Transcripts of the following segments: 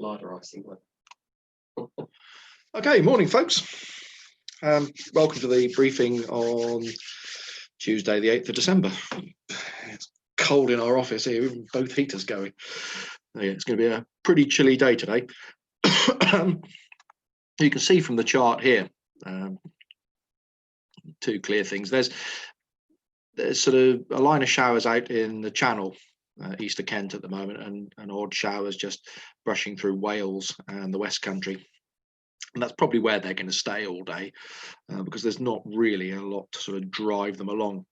glider icing one. Okay, morning folks. Welcome to the briefing on Tuesday the 8th of December. It's cold in our office here, even both heaters going. Yeah, it's going to be a pretty chilly day today. You can see from the chart here, two clear things. There's sort of a line of showers out in the channel, east of Kent at the moment, and odd showers just brushing through Wales and the West Country. And that's probably where they're going to stay all day, because there's not really a lot to sort of drive them along,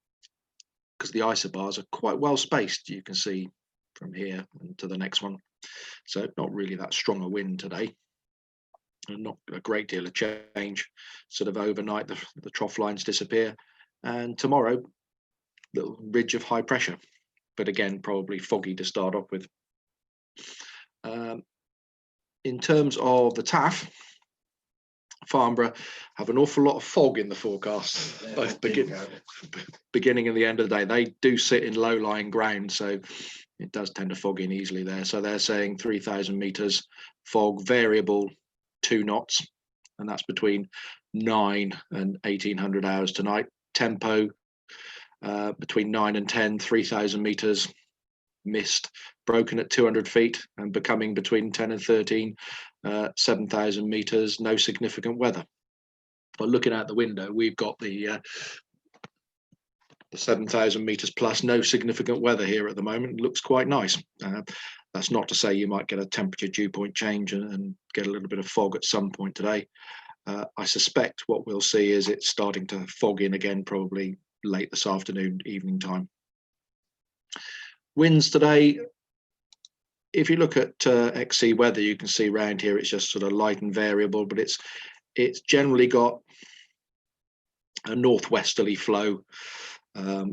because the isobars are quite well spaced. You can see from here to the next one. So not really that strong a wind today, and not a great deal of change. Sort of overnight, the trough lines disappear, and tomorrow, little ridge of high pressure, but again, probably foggy to start off with. In terms of the TAF, Farnborough have an awful lot of fog in the forecast, both beginning and the end of the day. They do sit in low-lying ground, so it does tend to fog in easily there. So they're saying 3,000 meters fog, variable 2 knots, and that's between 9 and 1800 hours tonight. Tempo between 9 and 10, 3,000 meters. Mist broken at 200 feet and becoming between 10 and 13, 7,000 meters, no significant weather. But looking out the window, we've got the 7,000 meters plus, no significant weather here at the moment. It looks quite nice. That's not to say you might get a temperature dew point change and get a little bit of fog at some point today. I suspect what we'll see is it's starting to fog in again, probably late this afternoon, evening time. Winds today, if you look at XC weather, you can see around here it's just sort of light and variable, but it's generally got a northwesterly flow, a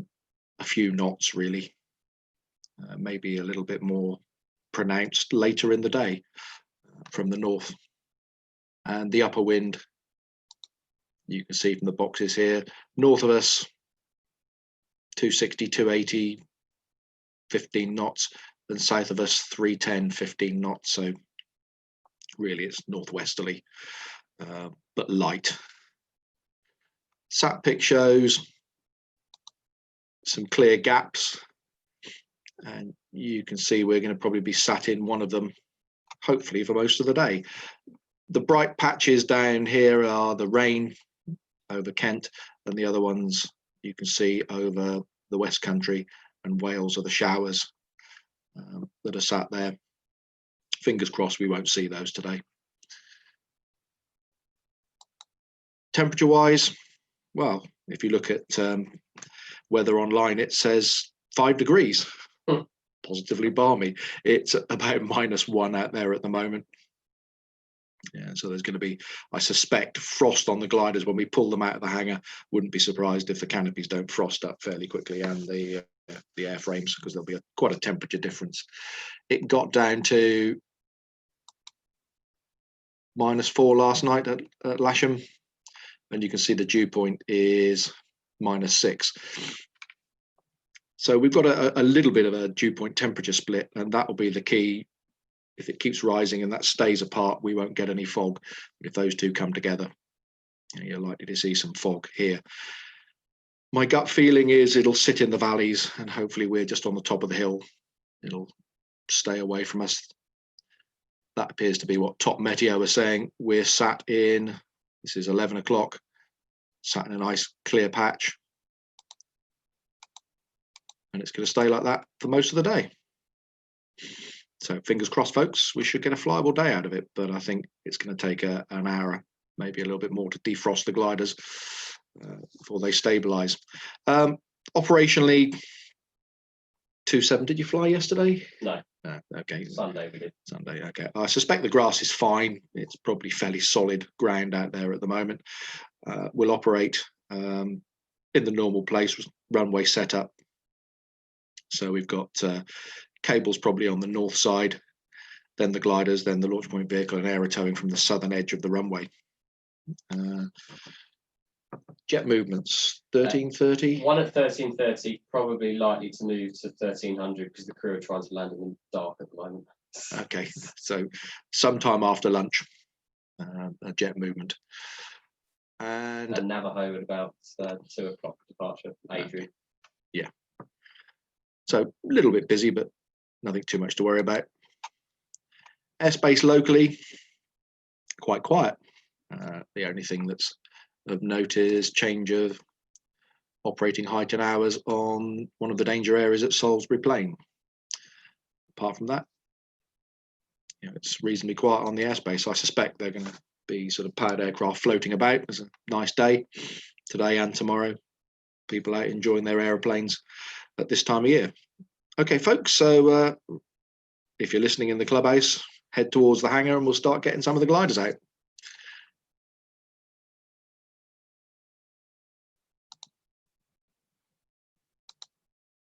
few knots really, maybe a little bit more pronounced later in the day from the north. And the upper wind, you can see from the boxes here, north of us 260, 280, 15 knots, and south of us 310, 15 knots. So really it's northwesterly, but light. Sat pic shows some clear gaps, and you can see we're going to probably be sat in one of them, hopefully for most of the day. The bright patches down here are the rain over Kent, and the other ones you can see over the West Country and Wales are the showers that are sat there. Fingers crossed we won't see those today. Temperature wise, well, if you look at weather online, it says 5 degrees, positively balmy. It's about -1 out there at the moment. Yeah, so there's going to be, I suspect, frost on the gliders when we pull them out of the hangar. Wouldn't be surprised if the canopies don't frost up fairly quickly, and the airframes, because there'll be quite a temperature difference. It got down to -4 last night at Lasham, and you can see the dew point is -6. So we've got a little bit of a dew point temperature split, and that will be the key. If it keeps rising and that stays apart, we won't get any fog. If those two come together, you're likely to see some fog here. My gut feeling is it'll sit in the valleys, and hopefully we're just on the top of the hill. It'll stay away from us. That appears to be what Top Meteo are saying. We're sat in, this is 11 o'clock, sat in a nice clear patch. And it's going to stay like that for most of the day. So fingers crossed, folks, we should get a flyable day out of it, but I think it's going to take an hour, maybe a little bit more, to defrost the gliders before they stabilize. Operationally, 2.7. Did you fly yesterday? No. Okay. Sunday we did. Sunday, okay. I suspect the grass is fine. It's probably fairly solid ground out there at the moment. We'll operate in the normal place, runway setup. So we've got cables probably on the north side, then the gliders, then the launch point vehicle and aero towing from the southern edge of the runway. Jet movements, 1330. One at 1330, probably likely to move to 1300 because the crew are trying to land in the dark at the moment. Okay, so sometime after lunch, a jet movement. And Navajo at about 2 o'clock departure, Adrian. Yeah. So a little bit busy, but nothing too much to worry about. Airspace locally, quite quiet. The only thing that's of note is change of operating height and hours on one of the danger areas at Salisbury Plain. Apart from that, it's reasonably quiet on the airspace. I suspect they're going to be sort of powered aircraft floating about. It's a nice day today and tomorrow. People out enjoying their aeroplanes at this time of year. Okay, folks, so if you're listening in the clubhouse, head towards the hangar and we'll start getting some of the gliders out.